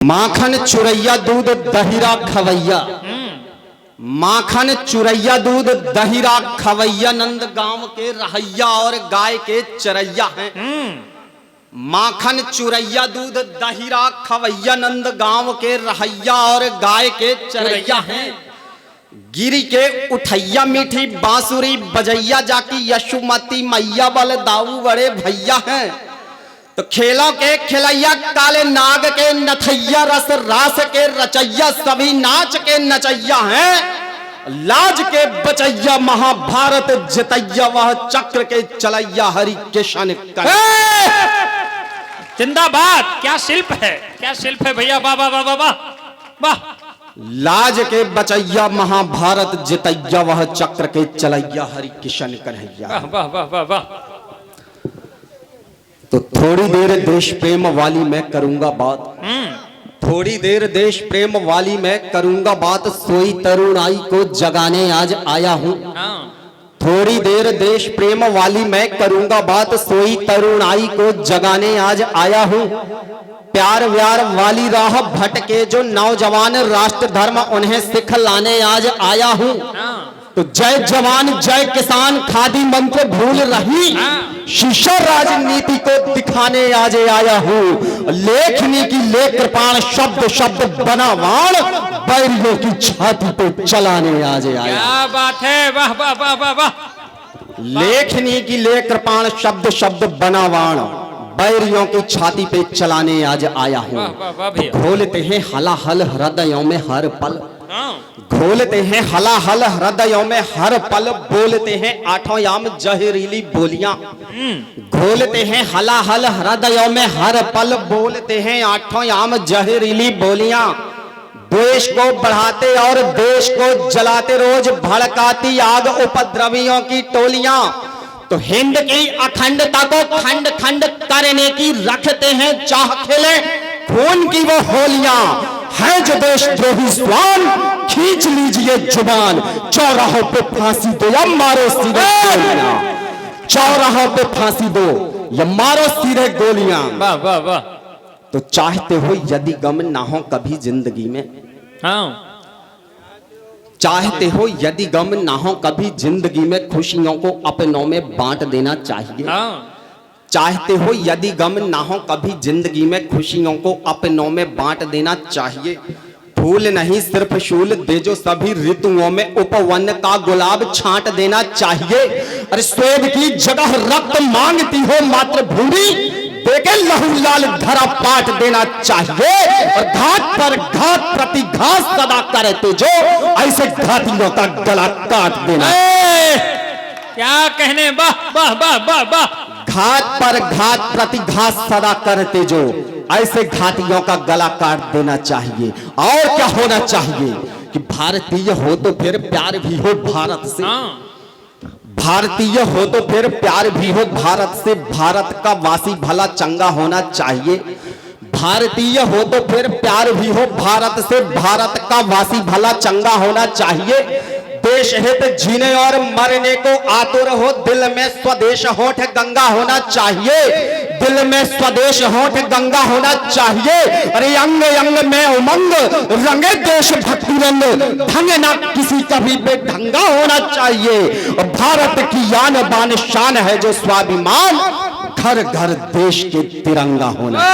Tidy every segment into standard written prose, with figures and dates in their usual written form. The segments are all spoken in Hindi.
माखन चुरैया दूध दहीरा खवैया, माखन चुरैया दूध दहीरा खवैया नंद गांव के रहैया और गाय के चरैया हैं। माखन चुरैया दूध दहीरा खवैया नंद गांव के रहैया और गाय के चरैया हैं। गिरी के उठैया मीठी बांसुरी बजैया जाकी यशुमती मैया बल दाऊ बड़े भैया हैं। तो खेलों के खिलैया काले नाग के नथैया रस रास के रचैया सभी नाच के नचैया हैं। लाज के बचैया महाभारत जितैया वह चक्र के चलैया हरि किशन जिंदाबाद। क्या शिल्प है, क्या शिल्प है भैया, वाह वाह वाह वाह वाह वाह। लाज के बचैया महाभारत जितैया वह चक्र के चलैया हरि किशन कन्हैया। वाह वाह वाह वाह। तो थोड़ी देर देश प्रेम वाली मैं करूंगा बात, थोड़ी देर देश प्रेम वाली मैं करूंगा बात, सोई तरुणाई को जगाने आज आया हूं। थोड़ी देर देश प्रेम वाली मैं करूंगा बात, सोई तरुणाई को जगाने आज आया हूं। प्यार व्यार वाली राह भटके जो नौजवान राष्ट्र धर्म उन्हें सिखलाने आज आया हूं। तो जय जवान जय किसान खादी मंत्र भूल रही, शीशा राजनीति को दिखाने आज आया हूं। लेखनी की ले कृपाण शब्द शब्द बनावान बैरियों की छाती पे चलाने आज आया। क्या बात है, वाह वाह वाह वाह वाह। लेखनी की ले कृपाण शब्द शब्द बनावान बैरियों की छाती पे चलाने आज आया हूं। घोलते हैं हलाहल हृदयों में हर पल, घोलते हैं हलाहल हृदयों में हर पल, बोलते हैं आठों याम जहरीली बोलियां। घोलते हैं हलाहल हृदयों में हर पल, बोलते हैं आठों याम जहरीली बोलियां। द्वेष को बढ़ाते और देश को जलाते रोज भड़काती आग उपद्रवियों की टोलियां। तो हिंद की अखंडता को खंड खंड करने की रखते हैं चाह खिले खून की वो होलियां। है जो देशद्रोही स्वान खींच लीजिए जुबान, चौराहों पे फांसी दो या मारो सीधे गोलियां। चौराहों पे फांसी दो या मारो सीधे गोलियां। वाह वाह वाह। तो चाहते हो यदि गम ना हो कभी जिंदगी में, चाहते हो यदि गम ना हो कभी जिंदगी में, खुशियों को अपनों में बांट देना चाहिए। चाहते हो यदि गम ना हो कभी जिंदगी में, खुशियों को अपनों में बांट देना चाहिए। फूल नहीं सिर्फ शूल दे जो सभी ऋतुओं में, उपवन का गुलाब छांट देना चाहिए। अरे स्वेद की जगह रक्त मांगती हो मातृभूमि, देखे लहू लाल धरा पाट देना चाहिए। और घाट पर घात प्रति घात सदा करते जो, ऐसे घातियों का गला काट देना। क्या कहने, वाह वाह वाह वाह वाह। घात पर घात प्रति घात सदा करते जो, ऐसे घातियों का गला काट देना चाहिए। और क्या होना चाहिए कि भारतीय हो तो फिर प्यार भी हो भारत से, भारतीय हो तो फिर प्यार भी हो भारत से। भारत का वासी भला चंगा होना चाहिए। भारतीय हो तो फिर प्यार भी हो भारत से, भारत का वासी भला चंगा होना चाहिए। देश हित जीने और मरने को आतुर हो, दिल में स्वदेश होठ गंगा होना चाहिए। दिल में स्वदेश होठ गंगा होना चाहिए। अरे अंग अंग में उमंग रंगे देश भक्ति रंग, ढंग ना किसी का भी बेढंगा होना चाहिए। और भारत की आन बान शान है जो स्वाभिमान, घर घर देश के तिरंगा होना।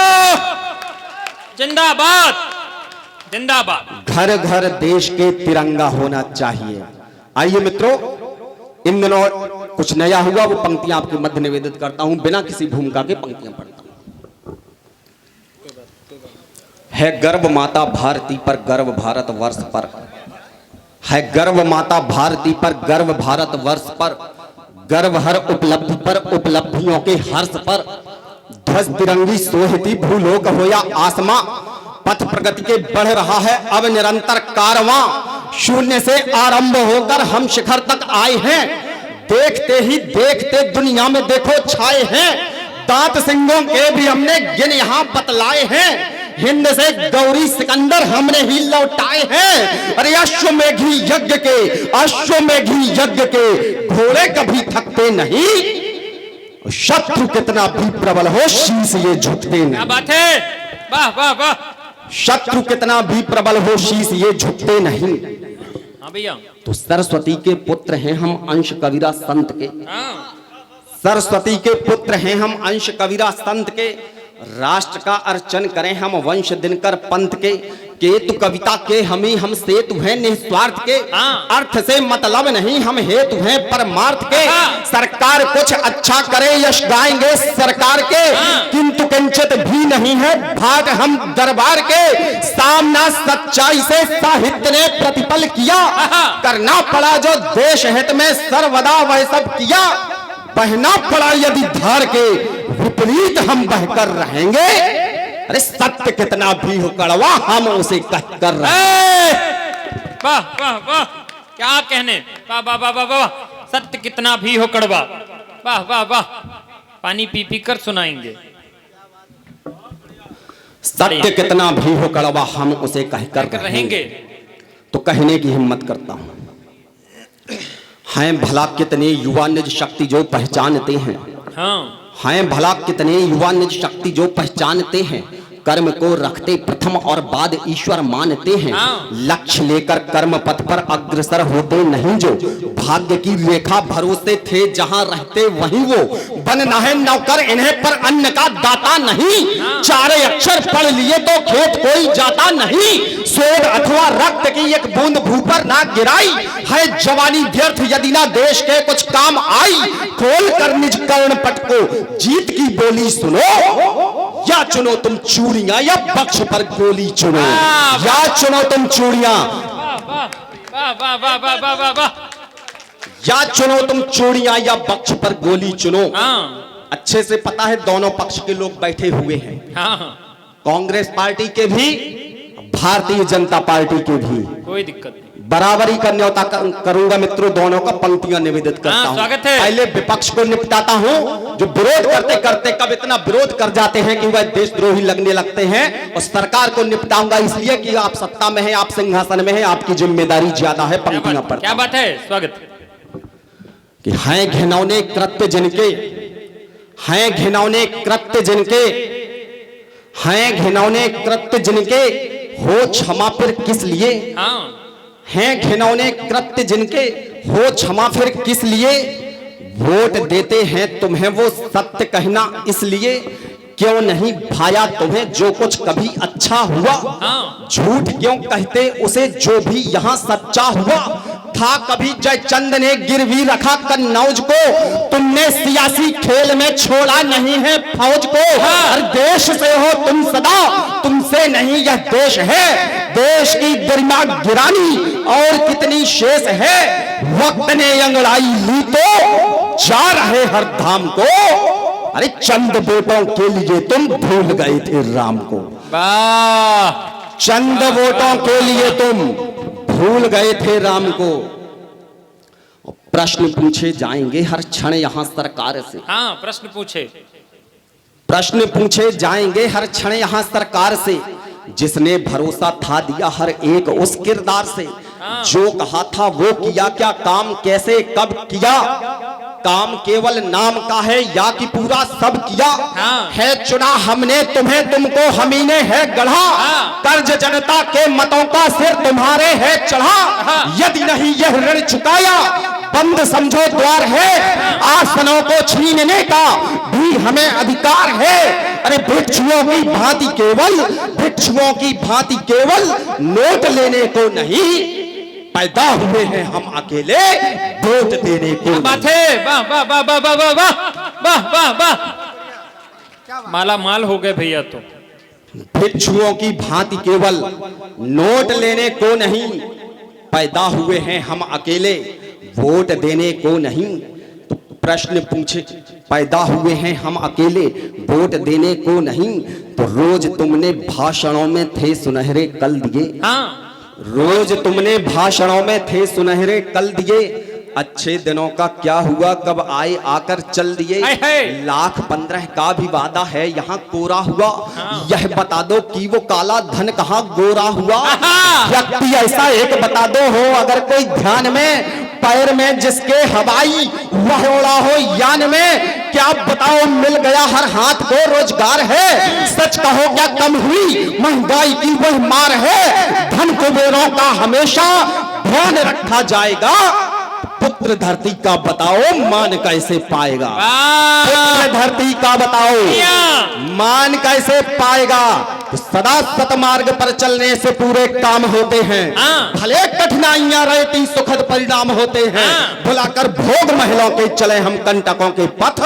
जिंदाबाद जिंदाबाद। घर घर देश के तिरंगा होना चाहिए। आइए मित्रों, इन दिनों कुछ नया हुआ वो पंक्तियां आपके मध्य निवेदित करता हूं, बिना किसी भूमिका के पंक्तियां पढ़ता हूं। है गर्व माता भारती पर गर्व भारत वर्ष पर, है गर्व माता भारती पर गर्व भारत वर्ष पर, गर्व हर उपलब्धि पर उपलब्धियों के हर्ष पर। ध्वज तिरंगी सोहती भूलोक हो या आसमां, पथ प्रगति के बढ़ रहा है अब निरंतर कारवां। शून्य से आरंभ होकर हम शिखर तक आए हैं, देखते ही देखते दुनिया में देखो छाए हैं। दांत सिंगों के भी हमने गिन यहाँ बतलाए हैं, हिंद से गौरी सिकंदर हमने ही लौटाए हैं। अरे अश्वमेघी यज्ञ के, अश्वमेघी यज्ञ के घोड़े कभी थकते नहीं, शत्रु कितना भी प्रबल हो शीश ये झुकते नहीं। क्या बात है, वाह वाह वाह। शत्रु कितना भी प्रबल हो शीश ये झुकते नहीं। हाँ भैया। तो सरस्वती के पुत्र हैं हम अंश कबीरा संत के। हाँ। सरस्वती के पुत्र हैं हम अंश कबीरा संत के। राष्ट्र का अर्चन करें हम वंश दिनकर पंथ के। केतु कविता के हम सेतु हैं निस्वार्थ के। हाँ। अर्थ से मतलब नहीं हम हेतु हैं परमार्थ के। हाँ। सरकार कुछ अच्छा करे यश गाएंगे सरकार के। हाँ। किंतु किंचित भी नहीं है भाग हम दरबार के। सामना सच्चाई से साहित्य ने प्रतिपल किया। हाँ। करना पड़ा जो देश हित में सर्वदा वह सब किया। बहना पड़ा यदि धार के विपरीत हम बहकर रहेंगे। अरे सत्य कितना भी हो कड़वा हम उसे कहकर रहेंगे। वाह वाह वाह, क्या कहने। वाह वाह वाह वाह वाह, सत्य कितना भी हो कड़वा। वाह वाह वाह, पानी पी पी कर सुनाएंगे। सत्य कितना भी हो कड़वा हम उसे कहकर रहेंगे। तो कहने की हिम्मत करता हूं। हैं भला कितने युवा निज शक्ति जो पहचानते हैं। हाँ। हैं भला कितने युवा निज शक्ति जो पहचानते हैं। कर्म को रखते प्रथम और बाद ईश्वर मानते हैं। हाँ। लक्ष्य लेकर कर्म पथ पर अग्रसर होते नहीं जो। भाग्य की रेखा भरोसे थे जहां रहते वहीं वो। बनना है नौकर इन्हें पर अन्न का दाता नहीं। हाँ। चारे अक्षर पढ़ लिए तो खेत कोई जाता नहीं। सोड अथवा रक्त की एक बूंद भू पर ना गिराई। है जवानी व्यर्थ यदि ना देश के कुछ काम आई। खोल कर निज कर्ण पट को जीत की बोली सुनो। या चुनो तुम चूड़ियां या बक्ष पर गोली चुनो। या चुनो तुम चूड़ियां। वाह वाह वाह वाह वाह वाह वाह। या चुनो तुम चूड़ियां या बक्ष पर गोली चुनो। हाँ। अच्छे से पता है दोनों पक्ष के लोग बैठे हुए हैं। हाँ। कांग्रेस पार्टी के भी भारतीय जनता पार्टी के भी। कोई दिक्कत नहीं। बराबरी का न्योता करूंगा मित्रों। दोनों का पंक्तियां निवेदित करता हाँ, हूं। स्वागत है। पहले विपक्ष को निपटाता हूं जो विरोध करते करते कब इतना विरोध कर जाते हैं कि वह देशद्रोही लगने लगते हैं। और सरकार को निपटाऊंगा इसलिए कि आप सत्ता में हैं, आप सिंहासन में हैं, आपकी जिम्मेदारी ज्यादा है। पंक्तियां पर क्या बात है। स्वागत कि हैं घिनौने कृत्य जिनके। हैं घिनौने कृत्य जिनके। हैं घिनौने कृत्य जिनके हो क्षमा फिर किस लिए। हाँ। हैं घिनौने कृत्य जिनके हो क्षमा फिर किस लिए। वोट देते हैं तुम्हें वो सत्य कहना इसलिए। क्यों नहीं भाया तुम्हें जो कुछ कभी अच्छा हुआ। हाँ। झूठ क्यों कहते उसे जो भी यहाँ सच्चा हुआ। था कभी जयचंद ने गिरवी रखा कन्नौज को। तुमने सियासी खेल में छोड़ा नहीं है फौज को। हर देश से हो तुम सदा तुमसे नहीं यह देश है। देश की गरिमा गिरानी और कितनी शेष है। वक्त ने अंगड़ाई ली तो जा रहे हर धाम को। अरे चंद वोटों के लिए तुम भूल गए थे राम को। वाह। चंद वोटों के लिए तुम भूल गए थे राम को। प्रश्न पूछे जाएंगे हर क्षण यहां सरकार से। हाँ, प्रश्न पूछे। प्रश्न पूछे जाएंगे हर क्षण यहां सरकार से। जिसने भरोसा था दिया हर एक उस किरदार से। जो कहा था वो किया क्या काम कैसे कब किया। काम केवल नाम का है या कि पूरा सब किया। हाँ। है चुना हमने तुम्हें तुमको हम ही ने है गढ़ा। हाँ। कर्ज जनता के मतों का सिर तुम्हारे है चढ़ा। हाँ। यदि नहीं यह ऋण चुकाया बंद समझो द्वार है। आसनों को छीनने का भी हमें अधिकार है। अरे भिक्षुओं की भांति केवल भिक्षुओं की भांति केवल नोट लेने को नहीं। पैदा हुए हैं हम अकेले वोट देने को। बात है। वाह वाह वाह वाह वाह वाह वाह वाह वाह वाह। माला माल हो गए भैया। तो भिक्षुओं की भांति केवल नोट लेने को नहीं। पैदा हुए हैं हम अकेले वोट देने को नहीं। तो प्रश्न पूछे पैदा हुए हैं हम अकेले वोट देने को नहीं। तो रोज तुमने भाषणों में थे सुनहरे कल दिए। हाँ। रोज तुमने भाषणों में थे सुनहरे कल दिए। अच्छे दिनों का क्या हुआ कब आए आकर चल दिए। 1,15,00,000 का भी वादा है यहाँ कोरा हुआ। यह बता दो कि वो काला धन कहाँ गोरा हुआ। व्यक्ति ऐसा एक बता दो हो अगर कोई ध्यान में। पैर में जिसके हवाई वह उड़ा हो यान में। क्या बताओ, मिल गया हर हाथ को रोजगार है। सच कहो क्या कम हुई महंगाई की वही मार है। धन कुबेरों का हमेशा ध्यान रखा जाएगा। पुत्र धरती का बताओ मान कैसे पाएगा। पुत्र धरती का बताओ मान कैसे पाएगा। तो सदा सतमार्ग पर चलने से पूरे काम होते हैं। भले कठिनाइयां रहती सुखद परिणाम होते हैं। भुलाकर भोग महिलाओं के चले हम कंटकों के पथ।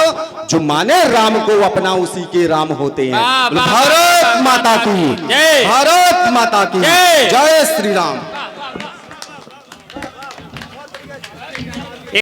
जो माने राम को अपना उसी के राम होते हैं। भारत माता की जय, भारत माता की जय, श्री राम।